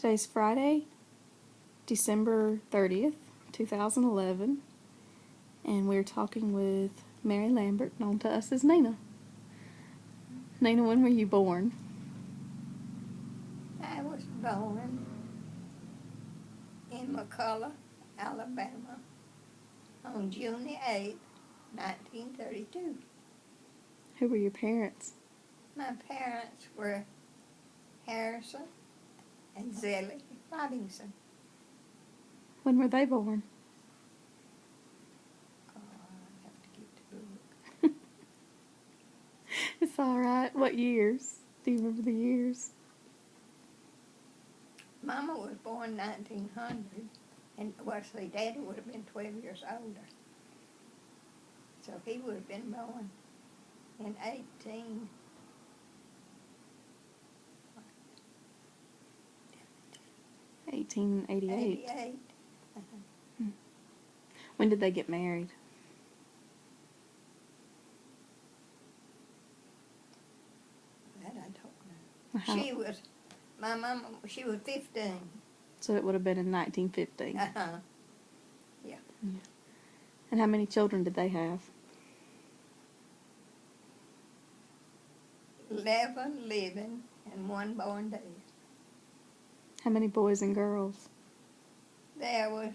Today's Friday, December 30th, 2011, and we're talking with Mary Lambert, known to us as Nina. Nina, when were you born? I was born in McCullough, Alabama, on June the 8th, 1932. Who were your parents? My parents were Harrison and Zellie Robinson. When were they born? Oh, I have to get the book. It's all right. What years? Do you remember the years? Mama was born 1900, and Daddy would have been 12 years older. So he would have been born in 1888. 88. When did they get married? That I don't know. How- My mama, she was 15. So it would have been in 1915. Uh-huh. Yeah. And how many children did they have? 11 living and 1 born dead. How many boys and girls? There was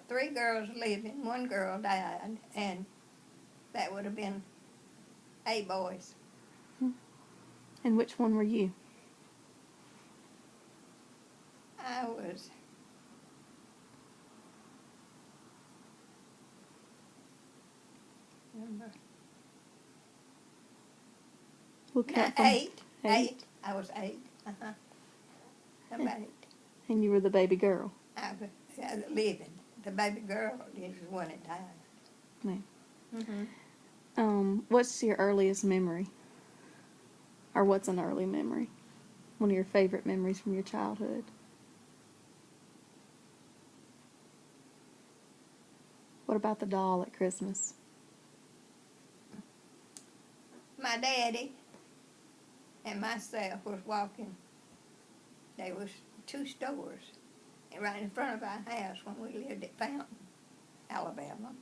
3 girls living, 1 girl died, and that would have been 8 boys. And which one were you? I was We'll count from 8. I was 8. Uh-huh. I'm 8. And you were the baby girl. I was living. The baby girl is the one that died. Yeah. Mm-hmm. What's your earliest memory? Or what's an early memory? One of your favorite memories from your childhood? What about the doll at Christmas? My daddy and myself was walking. There was 2 stores right in front of our house when we lived at Fountain, Alabama.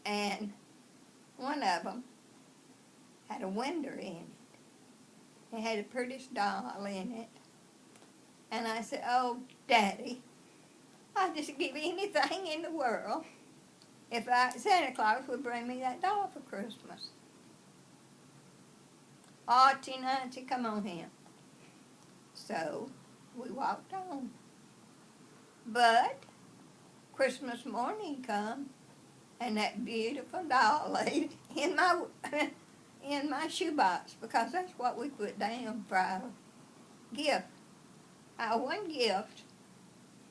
And one of them had a window in it. It had the prettiest doll in it. And I said, "Oh, Daddy, I'd just give anything in the world if Santa Claus would bring me that doll for Christmas." "Auntie, Nancy, come on here." So we walked on. But Christmas morning come, and that beautiful doll laid in my shoebox, because that's what we put down for our gift. Our one gift,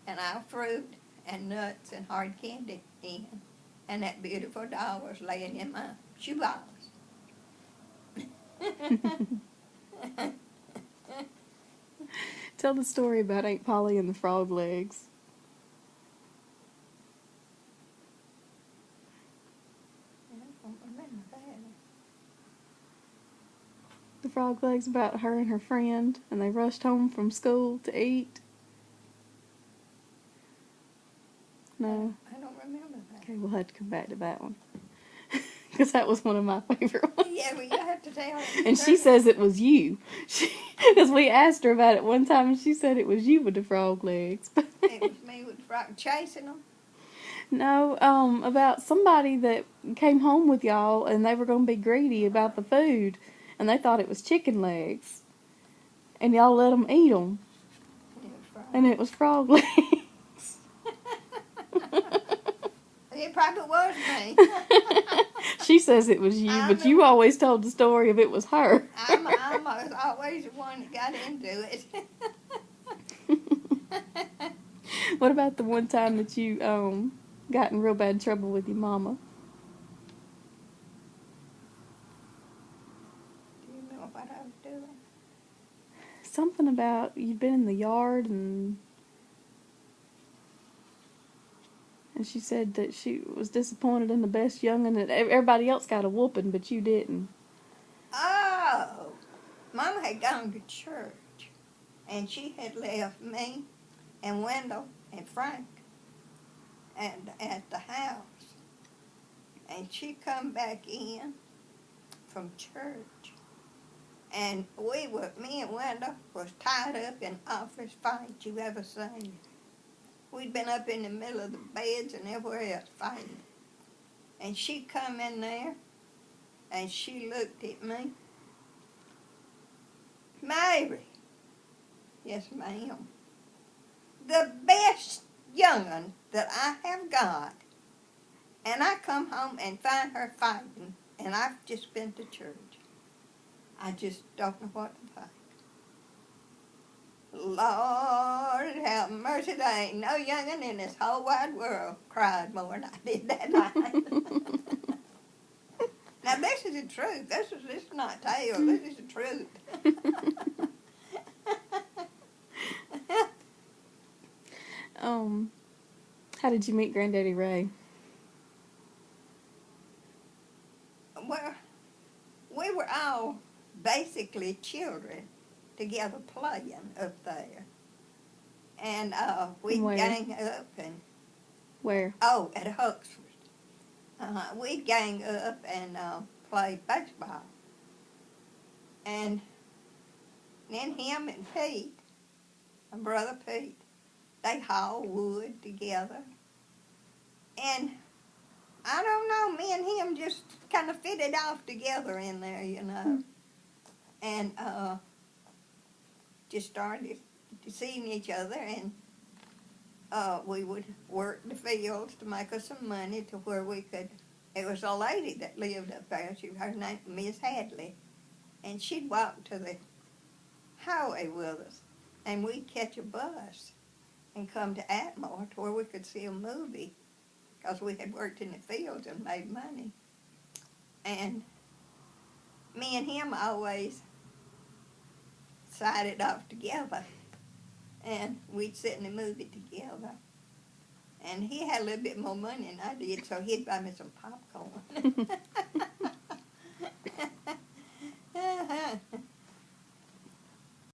and our fruit and nuts and hard candy in. And that beautiful doll was laying in my shoebox. Tell the story about Aunt Polly and the frog legs. I don't remember that. The frog legs about her and her friend, and they rushed home from school to eat. No? I don't remember that. Okay, we'll have to come back to that one. Because that was one of my favorite ones. Yeah, well, you have to tell me. And she says it was you. Because we asked her about it one time, and she said it was you with the frog legs. It was me with the frog chasing them. No, about somebody that came home with y'all, and they were going to be greedy about the food, and they thought it was chicken legs. And y'all let them eat them. And it was frog legs. It probably was me. She says it was you, but you always told the story of it was her. I'm always the one that got into it. What about the one time that you got in real bad trouble with your mama? Do you know what I was doing? Something about you'd been in the yard, and she said that she was disappointed in the best young'un, that everybody else got a whooping, but you didn't. Oh, Mama had gone to church, and she had left me and Wendell and Frank at the house. And she come back in from church. And me and Wendell was tied up in office fight you ever seen. We'd been up in the middle of the beds and everywhere else fighting. And she come in there and she looked at me. Mary. Yes, ma'am. The best young'un that I have got. And I come home and find her fighting. And I've just been to church. I just don't know what to think. Lord have mercy, there ain't no young'un in this whole wide world cried more than I did that night. Now this is the truth. This is not tale. This is the truth. How did you meet Granddaddy Ray? Well, we were all basically children together playing up there. And we'd Where? gang up and... Where? Oh, at Huxford. We'd gang up and play baseball. And then him and Pete, my brother Pete, they hauled wood together. And I don't know, me and him just kind of fitted off together in there, you know. And just started seeing each other, and we would work the fields to make us some money to where we could. It was a lady that lived up there. Her name was Miss Hadley, and she'd walk to the highway with us, and we'd catch a bus and come to Atmore to where we could see a movie, because we had worked in the fields and made money. And me and him always sided off together, and we'd sit in the movie together. And he had a little bit more money than I did, so he'd buy me some popcorn.